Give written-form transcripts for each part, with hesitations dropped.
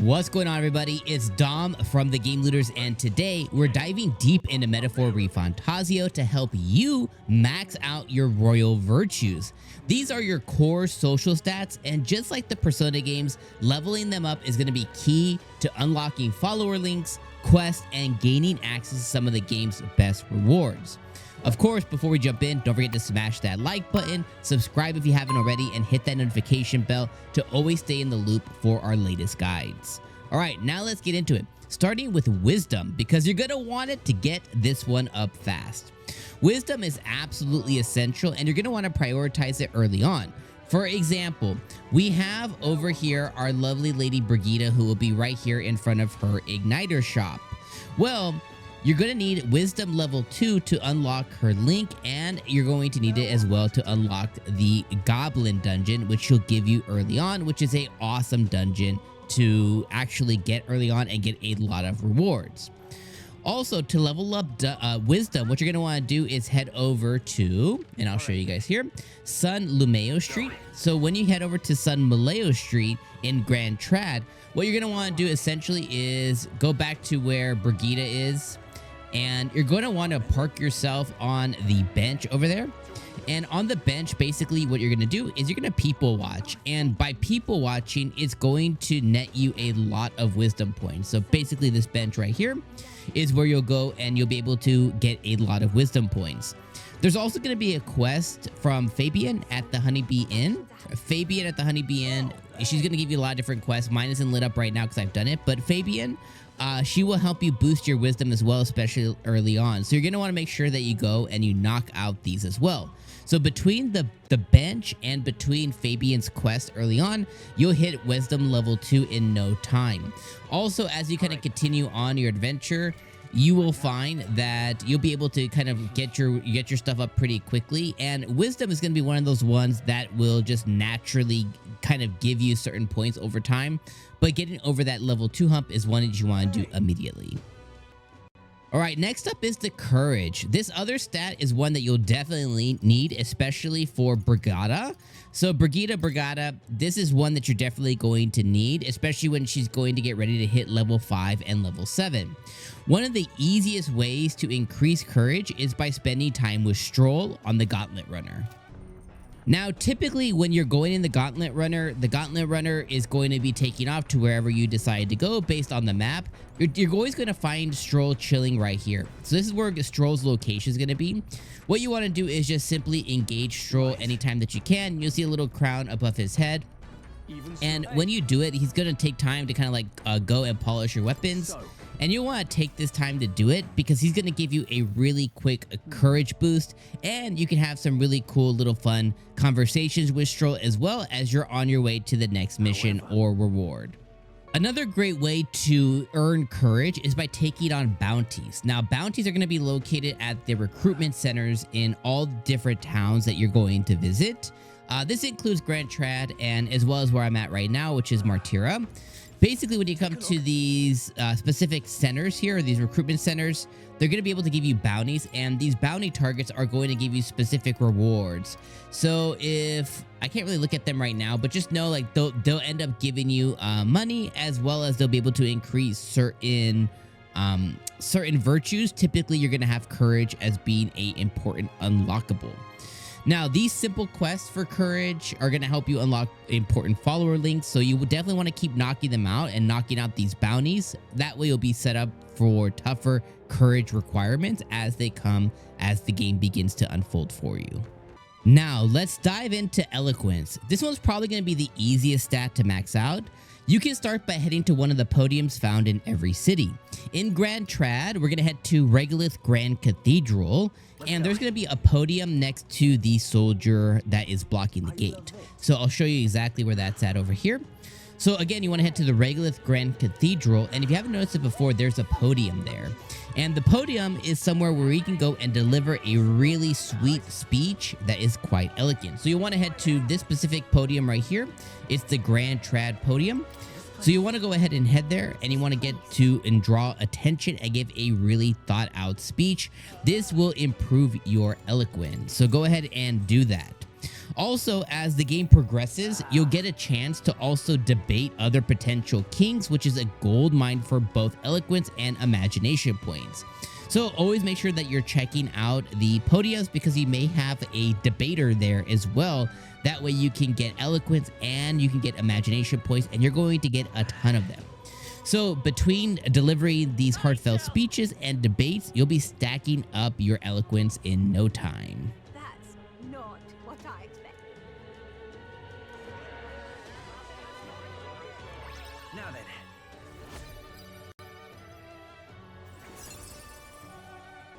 What's going on, everybody? It's Dom from the Game Looters, and today we're diving deep into Metaphor ReFantazio to help you max out your royal virtues. These are your core social stats, and just like the Persona games, leveling them up is going to be key to unlocking follower links, quests, and gaining access to some of the game's best rewards. Of course, before we jump in, don't forget to smash that like button, subscribe if you haven't already, and hit that notification bell to always stay in the loop for our latest guides. All right, now let's get into it. Starting with Wisdom, because you're going to want it to get this one up fast. Wisdom is absolutely essential, and you're going to want to prioritize it early on. For example, we have over here our lovely Lady Brigitte, who will be right here in front of her Igniter shop. Well, you're going to need Wisdom level 2 to unlock her link, and you're going to need it as well to unlock the Goblin dungeon, which she'll give you early on, which is a awesome dungeon to actually get early on and get a lot of rewards. Also, to level up Wisdom, what you're going to want to do is head over to, and I'll show you guys here, Sun Lumeo Street. So when you head over to Sun Maleo Street in Grand Trad, what you're going to want to do essentially is go back to where Brigitte is, and you're going to want to park yourself on the bench over there. And on the bench, basically what you're going to do is you're going to people watch. And by people watching, it's going to net you a lot of wisdom points. So basically this bench right here is where you'll go and you'll be able to get a lot of wisdom points. There's also going to be a quest from Fabian at the Honeybee Inn. Fabian at the Honeybee Inn, she's going to give you a lot of different quests. Mine isn't lit up right now because I've done it. But Fabian, she will help you boost your wisdom as well, especially early on. So you're going to want to make sure that you go and you knock out these as well. So between the bench and between Fabian's quest early on, you'll hit Wisdom level 2 in no time. Also, as you kind of continue on your adventure, you will find that you'll be able to kind of get your stuff up pretty quickly. And Wisdom is going to be one of those ones that will just naturally kind of give you certain points over time. But getting over that level 2 hump is one that you want to do immediately. All right, next up is the Courage. This other stat is one that you'll definitely need, especially for Brigitte. So Brigitte, this is one that you're definitely going to need, especially when she's going to get ready to hit level 5 and level 7. One of the easiest ways to increase Courage is by spending time with Stroll on the Gauntlet Runner. Now, typically when you're going in the Gauntlet Runner is going to be taking off to wherever you decide to go based on the map. You're always going to find Stroll chilling right here. So this is where Stroll's location is going to be. What you want to do is just simply engage Stroll anytime that you can. You'll see a little crown above his head. And when you do it, he's going to take time to kind of like go and polish your weapons. And you want to take this time to do it because he's going to give you a really quick courage boost, and you can have some really cool little fun conversations with Stroll as well as you're on your way to the next mission or reward. Another great way to earn courage is by taking on bounties. Now, bounties are going to be located at the recruitment centers in all different towns that you're going to visit. This includes Grand Trad and as well as where I'm at right now, which is Martira. Basically, when you come to these specific centers here, these recruitment centers, they're going to be able to give you bounties, and these bounty targets are going to give you specific rewards. So if I can't really look at them right now, but just know like they'll end up giving you money, as well as they'll be able to increase certain virtues. Typically, you're going to have courage as being a important unlockable. Now, these simple quests for Courage are going to help you unlock important follower links, so you would definitely want to keep knocking them out and knocking out these bounties. That way, you'll be set up for tougher Courage requirements as they come as the game begins to unfold for you. Now, let's dive into Eloquence. This one's probably going to be the easiest stat to max out. You can start by heading to one of the podiums found in every city. In Grand Trad, we're going to head to Regolith Grand Cathedral, and there's going to be a podium next to the soldier that is blocking the gate. So I'll show you exactly where that's at over here. So again, you want to head to the Regolith Grand Cathedral, and if you haven't noticed it before, there's a podium there. And the podium is somewhere where you can go and deliver a really sweet speech that is quite elegant. So you want to head to this specific podium right here. It's the Grand Trad podium. So you want to go ahead and head there, and you want to get to and draw attention and give a really thought out speech. This will improve your eloquence. So go ahead and do that. Also, as the game progresses, you'll get a chance to also debate other potential kings, which is a gold mine for both eloquence and imagination points. So always make sure that you're checking out the podiums because you may have a debater there as well. That way you can get eloquence and you can get imagination points, and you're going to get a ton of them. So between delivering these heartfelt speeches and debates, you'll be stacking up your eloquence in no time. That's not what I expected. Now then.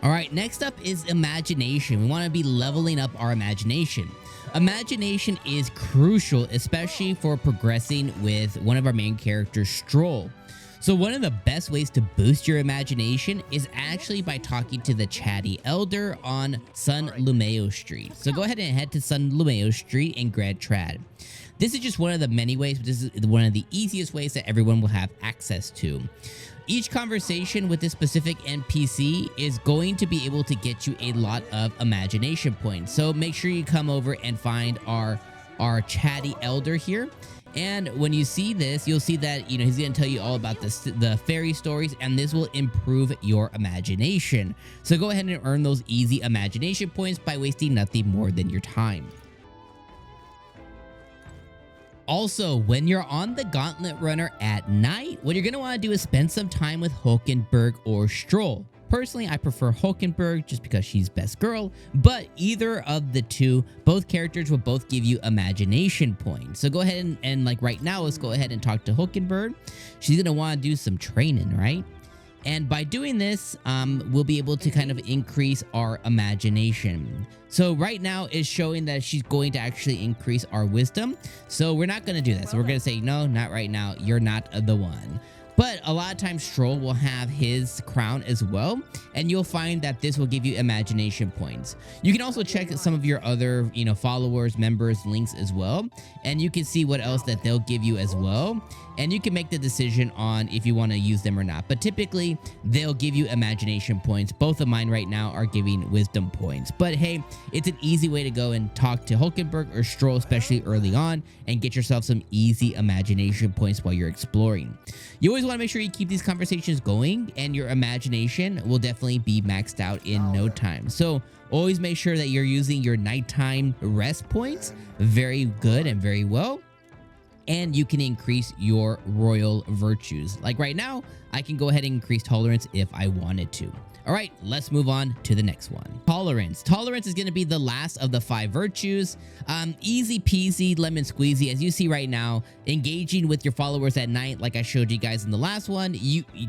All right, next up is imagination. We want to be leveling up our imagination. Imagination is crucial, especially for progressing with one of our main characters, Stroll. So one of the best ways to boost your imagination is actually by talking to the chatty elder on Sun Lumeo Street. So go ahead and head to Sun Lumeo Street in Grand Trad. This is just one of the many ways, but this is one of the easiest ways that everyone will have access to. Each conversation with this specific NPC is going to be able to get you a lot of imagination points. So make sure you come over and find our chatty elder here. And when you see this, you'll see that, he's going to tell you all about the fairy stories, and this will improve your imagination. So go ahead and earn those easy imagination points by wasting nothing more than your time. Also, when you're on the Gauntlet Runner at night, what you're going to want to do is spend some time with Hulkenberg or Stroll. Personally, I prefer Hulkenberg just because she's best girl, but either of the two, both characters will both give you imagination points. So go ahead and like right now, let's go ahead and talk to Hulkenberg. She's going to want to do some training, right? And by doing this, we'll be able to kind of increase our imagination. So right now it's showing that she's going to actually increase our wisdom. So we're not going to do that. So we're going to say, no, not right now. You're not the one. But a lot of times Stroll will have his crown as well, and you'll find that this will give you imagination points. You can also check some of your other, followers, members, links as well, and you can see what else that they'll give you as well, and you can make the decision on if you want to use them or not. But typically, they'll give you imagination points. Both of mine right now are giving wisdom points. But hey, it's an easy way to go and talk to Hulkenberg or Stroll, especially early on, and get yourself some easy imagination points while you're exploring. You always want to make sure you keep these conversations going, and your imagination will definitely be maxed out in no time. So always make sure that you're using your nighttime rest points very good and very well, and you can increase your royal virtues. Like right now, I can go ahead and increase tolerance if I wanted to. All right, let's move on to the next one. Tolerance. Tolerance is going to be the last of the 5 virtues. Easy peasy, lemon squeezy. As you see right now, engaging with your followers at night, like I showed you guys in the last one,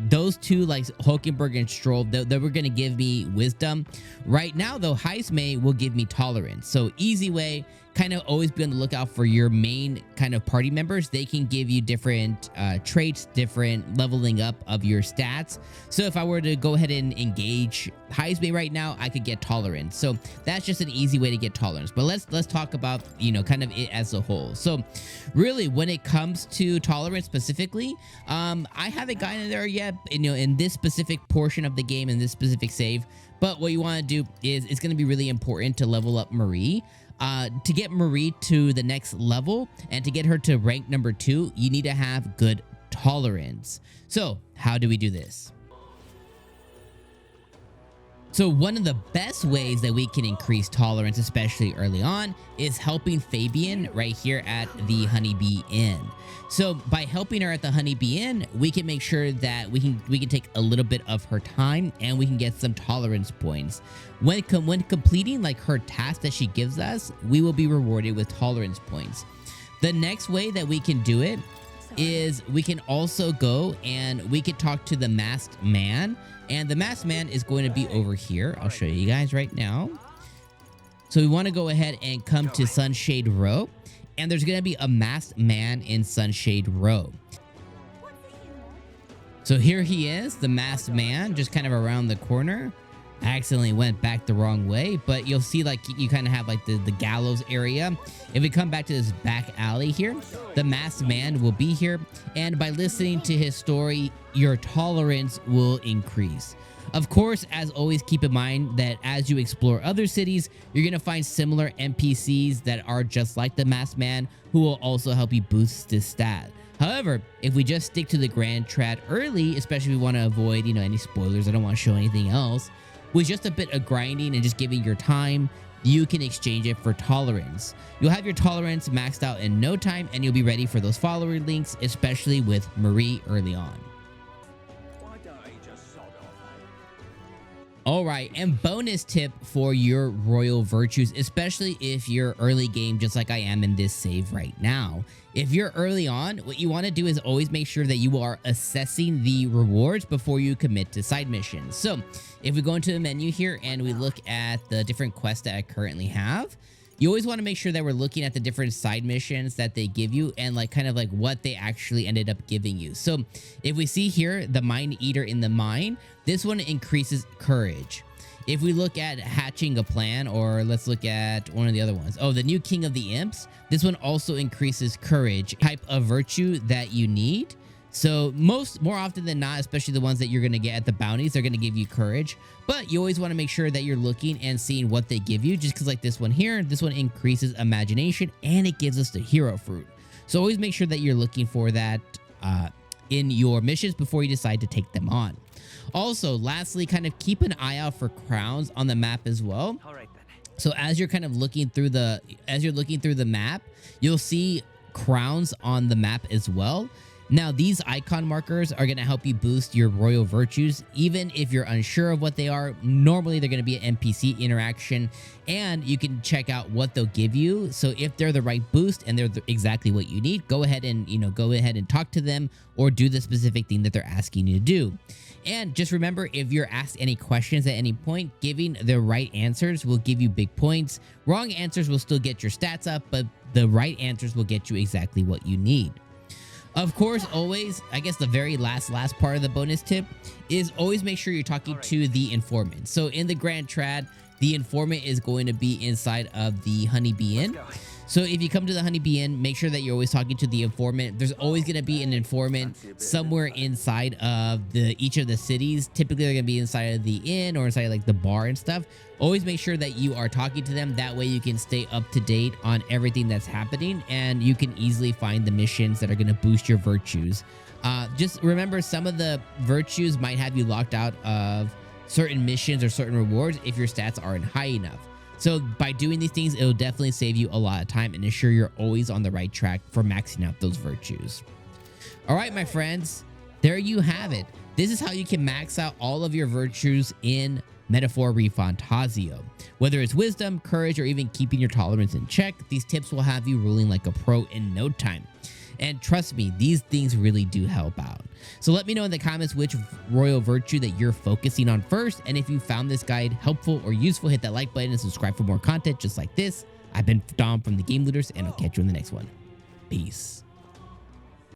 those two, like Hulkenberg and Stroll, they were going to give me wisdom. Right now, though, Heismay will give me tolerance. So easy way. Kind of always be on the lookout for your main kind of party members. They can give you different traits, different leveling up of your stats. So if I were to go ahead and engage Heismay right now, I could get tolerance. So that's just an easy way to get tolerance. But let's talk about, kind of it as a whole. So really, when it comes to tolerance specifically, I haven't gotten in there yet, in this specific portion of the game, in this specific save. But what you want to do is it's going to be really important to level up Marie. To get Marie to the next level and to get her to rank number 2, you need to have good tolerance. So how do we do this? So one of the best ways that we can increase tolerance, especially early on, is helping Fabian right here at the Honeybee Inn. So by helping her at the Honeybee Inn, we can make sure that we can take a little bit of her time and we can get some tolerance points. When completing like her task that she gives us, we will be rewarded with tolerance points. The next way that we can do it is we can also go and we can talk to the masked man. And the masked man is going to be over here. I'll show you guys right now. So we want to go ahead and come to Sunshade Row. And there's going to be a masked man in Sunshade Row. So here he is, the masked man, just kind of around the corner. I accidentally went back the wrong way, but you'll see like you kind of have like the gallows area. If we come back to this back alley here, the masked man will be here, and by listening to his story, your tolerance will increase. Of course, as always, keep in mind that as you explore other cities, you're going to find similar NPCs that are just like the masked man who will also help you boost this stat. However, if we just stick to the Grand Trad early, especially if we want to avoid, any spoilers, I don't want to show anything else, with just a bit of grinding and just giving your time, you can exchange it for tolerance. You'll have your tolerance maxed out in no time, and you'll be ready for those follower links, especially with Marie early on. All right, and bonus tip for your royal virtues, especially if you're early game, just like I am in this save right now. If you're early on, what you want to do is always make sure that you are assessing the rewards before you commit to side missions. So if we go into the menu here and we look at the different quests that I currently have, you always want to make sure that we're looking at the different side missions that they give you and like kind of like what they actually ended up giving you. So if we see here, the Mind Eater in the mine, this one increases courage. If we look at hatching a plan, or let's look at one of the other ones. Oh, the new King of the Imps. This one also increases courage, type of virtue that you need. So more often than not, especially the ones that you're going to get at the bounties, they're going to give you courage. But you always want to make sure that you're looking and seeing what they give you, just because like this one here, this one increases imagination and it gives us the hero fruit. So always make sure that you're looking for that in your missions before you decide to take them on. Also, lastly, kind of keep an eye out for crowns on the map as well. All right, then. So as you're kind of looking through the map, you'll see crowns on the map as well. Now, these icon markers are going to help you boost your royal virtues. Even if you're unsure of what they are, normally they're going to be an NPC interaction, and you can check out what they'll give you. So if they're the right boost and they're exactly what you need, go ahead and talk to them or do the specific thing that they're asking you to do. And just remember, if you're asked any questions at any point, giving the right answers will give you big points. Wrong answers will still get your stats up, but the right answers will get you exactly what you need. Of course, always, I guess the very last part of the bonus tip is always make sure you're talking to the informant. So in the Grand Trad, the informant is going to be inside of the Honeybee Inn. So if you come to the Honeybee Inn, make sure that you're always talking to the informant. There's always going to be an informant somewhere inside of each of the cities. Typically, they're going to be inside of the inn or inside like the bar and stuff. Always make sure that you are talking to them. That way you can stay up to date on everything that's happening, and you can easily find the missions that are going to boost your virtues. Just remember, some of the virtues might have you locked out of certain missions or certain rewards if your stats aren't high enough. So by doing these things, it'll definitely save you a lot of time and ensure you're always on the right track for maxing out those virtues. All right, my friends, there you have it. This is how you can max out all of your virtues in Metaphor ReFantazio. Whether it's wisdom, courage, or even keeping your tolerance in check, these tips will have you ruling like a pro in no time. And trust me, these things really do help out. So let me know in the comments which royal virtue that you're focusing on first. And if you found this guide helpful or useful, hit that like button and subscribe for more content just like this. I've been Dom from the Game Looters, and I'll catch you in the next one. Peace.